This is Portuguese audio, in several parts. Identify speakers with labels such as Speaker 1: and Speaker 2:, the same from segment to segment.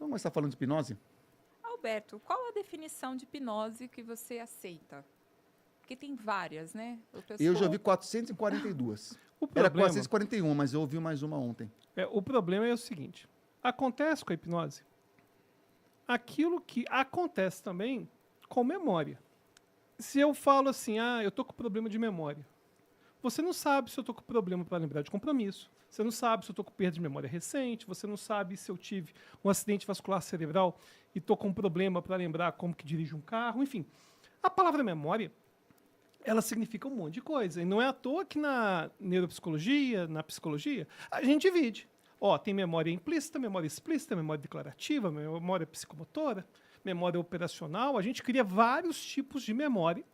Speaker 1: Vamos começar falando de hipnose?
Speaker 2: Alberto, qual a definição de hipnose que você aceita? Porque tem várias, né?
Speaker 1: Eu já ouvi 442.
Speaker 3: O
Speaker 1: Era
Speaker 3: problema,
Speaker 1: 441, mas eu ouvi mais uma ontem.
Speaker 3: o problema é o seguinte: acontece com a hipnose aquilo que acontece também com memória. Se eu falo assim, eu tô com problema de memória, você não sabe se eu tô com problema para lembrar de compromisso, você não sabe se eu tô com perda de memória recente, você não sabe se eu tive um acidente vascular cerebral e tô com um problema para lembrar como que dirige um carro, enfim. A palavra memória, ela significa um monte de coisa. E não é à toa que na neuropsicologia, na psicologia, a gente divide. Tem memória implícita, memória explícita, memória declarativa, memória psicomotora, memória operacional. A gente cria vários tipos de memória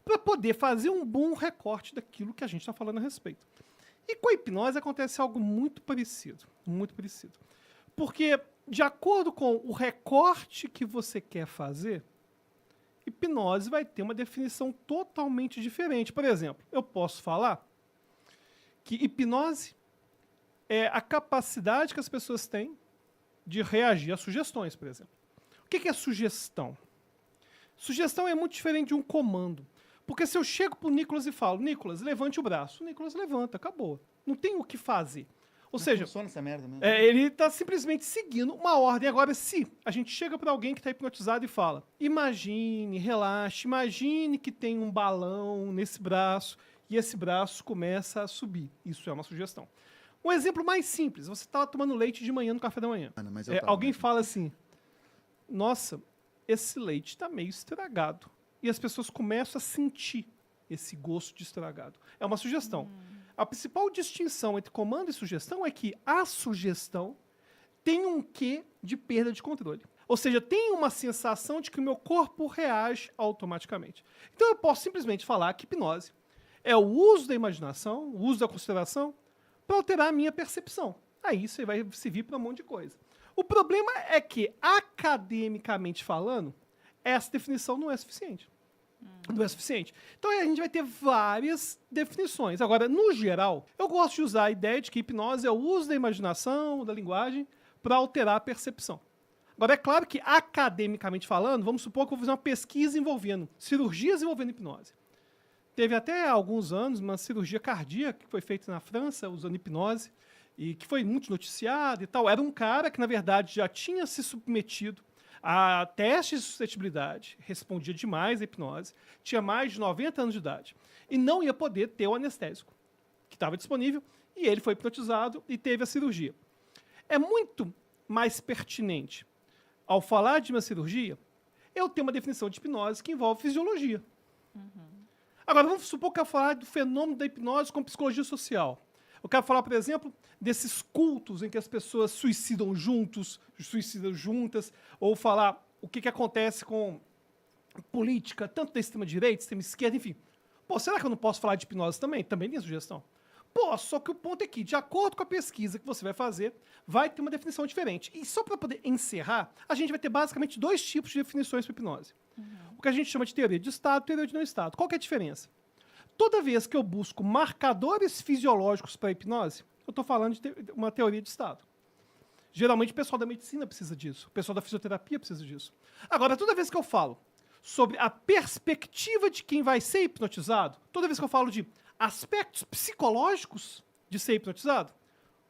Speaker 3: para poder fazer um bom recorte daquilo que a gente está falando a respeito. E com a hipnose acontece algo muito parecido, muito parecido. Porque, de acordo com o recorte que você quer fazer, hipnose vai ter uma definição totalmente diferente. Por exemplo, eu posso falar que hipnose é a capacidade que as pessoas têm de reagir a sugestões, por exemplo. O que é sugestão? Sugestão é muito diferente de um comando. Porque se eu chego para o Nicolas e falo, Nicolas, levante o braço. O Nicolas levanta, acabou. Não tem o que fazer. Ou seja,
Speaker 1: funciona essa merda mesmo.
Speaker 3: ele está simplesmente seguindo uma ordem. Agora, se a gente chega para alguém que está hipnotizado e fala, imagine, relaxe, imagine que tem um balão nesse braço e esse braço começa a subir. Isso é uma sugestão. Um exemplo mais simples, você estava tomando leite de manhã no café da manhã. Alguém fala assim, nossa, esse leite está meio estragado. E as pessoas começam a sentir esse gosto de estragado. É uma sugestão. A principal distinção entre comando e sugestão é que a sugestão tem um quê de perda de controle. Ou seja, tem uma sensação de que o meu corpo reage automaticamente. Então eu posso simplesmente falar que hipnose é o uso da imaginação, o uso da consideração, para alterar a minha percepção. Aí você vai servir para um monte de coisa. O problema é que, academicamente falando, essa definição não é suficiente. Não é suficiente. Então a gente vai ter várias definições. Agora, no geral, eu gosto de usar a ideia de que hipnose é o uso da imaginação, da linguagem, para alterar a percepção. Agora, é claro que, academicamente falando, vamos supor que eu vou fazer uma pesquisa envolvendo cirurgias envolvendo hipnose. Teve até há alguns anos uma cirurgia cardíaca que foi feita na França usando hipnose e que foi muito noticiada e tal. Era um cara que, na verdade, já tinha se submetido a testes de suscetibilidade, respondia demais à hipnose, tinha mais de 90 anos de idade e não ia poder ter o anestésico que estava disponível e ele foi hipnotizado e teve a cirurgia. É muito mais pertinente, ao falar de uma cirurgia, eu ter uma definição de hipnose que envolve fisiologia. Agora, vamos supor que eu falar do fenômeno da hipnose com psicologia social. Eu quero falar, por exemplo, desses cultos em que as pessoas suicidam juntos, suicidam juntas, ou falar o que acontece com política, tanto da extrema-direita, extrema-esquerda, enfim. Será que eu não posso falar de hipnose também? Também tem sugestão. Só que o ponto é que, de acordo com a pesquisa que você vai fazer, vai ter uma definição diferente. E só para poder encerrar, a gente vai ter basicamente dois tipos de definições para hipnose. O que a gente chama de teoria de estado e teoria de não estado. Qual que é a diferença? Toda vez que eu busco marcadores fisiológicos para a hipnose, eu estou falando de uma teoria de estado. Geralmente o pessoal da medicina precisa disso, o pessoal da fisioterapia precisa disso. Agora, toda vez que eu falo sobre a perspectiva de quem vai ser hipnotizado, toda vez que eu falo de aspectos psicológicos de ser hipnotizado,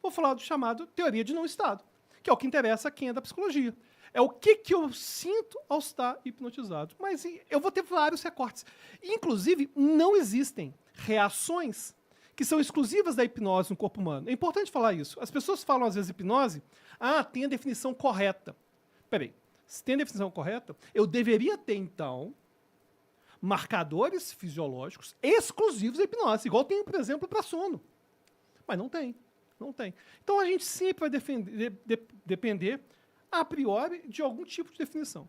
Speaker 3: vou falar do chamado teoria de não estado, que é o que interessa a quem é da psicologia. É o que eu sinto ao estar hipnotizado. Mas eu vou ter vários recortes. Inclusive, não existem reações que são exclusivas da hipnose no corpo humano. É importante falar isso. As pessoas falam, às vezes, hipnose, tem a definição correta. Peraí, se tem a definição correta, eu deveria ter, então, marcadores fisiológicos exclusivos da hipnose, igual tem, por exemplo, para sono. Mas não tem. Não tem. Então, a gente sempre vai depender a priori de algum tipo de definição.